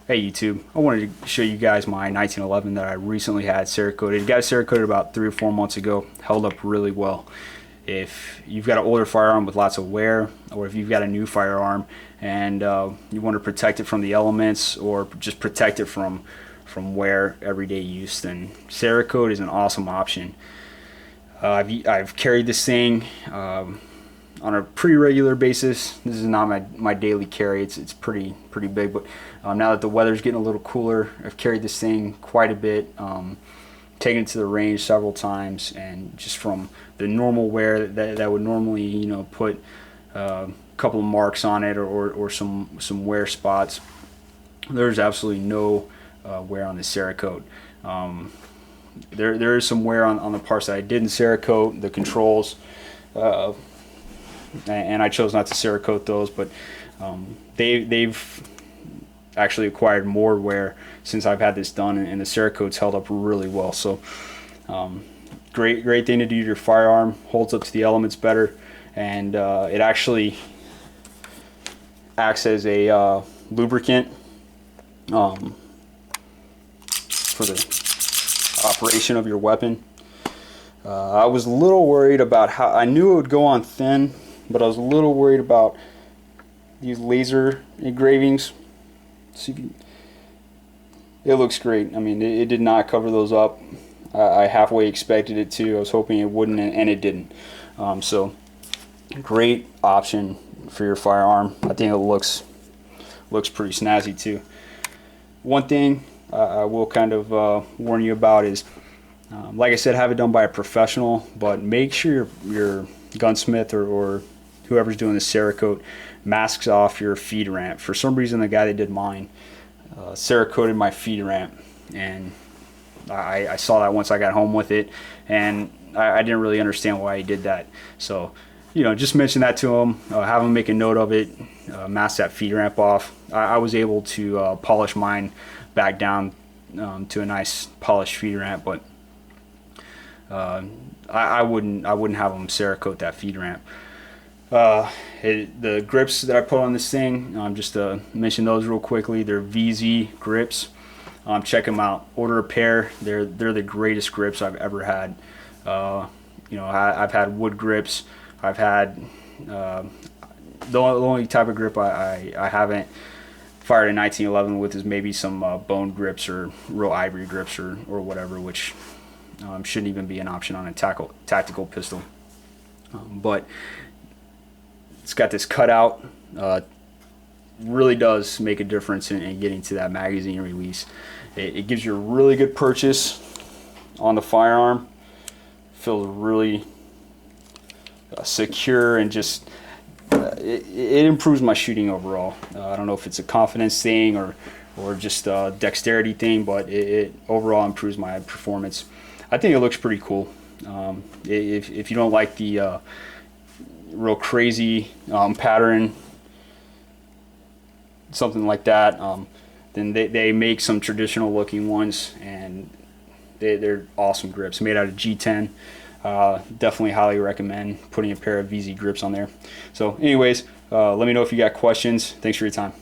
Hey YouTube, I wanted to show you guys my 1911 that I recently had Cerakoted. Got Cerakoted about 3 or 4 months ago. Held up really well. If you've got an older firearm with lots of wear, or if you've got a new firearm and you want to protect it from the elements or just protect it from wear, everyday use, then Cerakote is an awesome option. I've carried this thing on a pretty regular basis. This is not my daily carry. It's pretty big, but now that the weather's getting a little cooler, I've carried this thing quite a bit. Taken it to the range several times, and just from the normal wear that would normally put a couple of marks on it or some wear spots, there's absolutely no wear on the Cerakote. There is some wear on the parts that I didn't Cerakote, the controls, and I chose not to Cerakote those, but they've actually acquired more wear since I've had this done, and the Cerakote's held up really well. So great thing to do to your firearm. Holds up to the elements better, and it actually acts as a lubricant for the operation of your weapon. I was a little worried about how, I knew it would go on thin, but I was a little worried about these laser engravings. So it looks great. I mean, it did not cover those up. I halfway expected it to. I was hoping it wouldn't, and it didn't. So great option for your firearm. I think it looks pretty snazzy too. One thing I will kind of warn you about is, like I said, have it done by a professional, but make sure your gunsmith or whoever's doing the Cerakote masks off your feed ramp. For some reason, the guy that did mine Cerakoted my feed ramp, and I saw that once I got home with it, and I didn't really understand why he did that. So just mention that to him, have him make a note of it, mask that feed ramp off. I was able to polish mine back down to a nice polished feed ramp, but I wouldn't have them Cerakote that feed ramp. The grips that I put on this thing, just to mention those real quickly, they're VZ grips. Check them out. Order a pair. They're the greatest grips I've ever had. I've had wood grips. I've had the only type of grip I haven't fired a 1911 with is maybe some bone grips or real ivory grips or whatever, which shouldn't even be an option on a tactical pistol. But it's got this cutout. Really does make a difference in getting to that magazine release. It gives you a really good purchase on the firearm. Feels really secure, and just it improves my shooting overall. I don't know if it's a confidence thing or just a dexterity thing, but it overall improves my performance. I think it looks pretty cool. If you don't like the real crazy pattern, something like that, then they make some traditional looking ones, and they're awesome grips made out of G10. Definitely highly recommend putting a pair of VZ grips on there. So anyways, let me know if you got questions. Thanks for your time.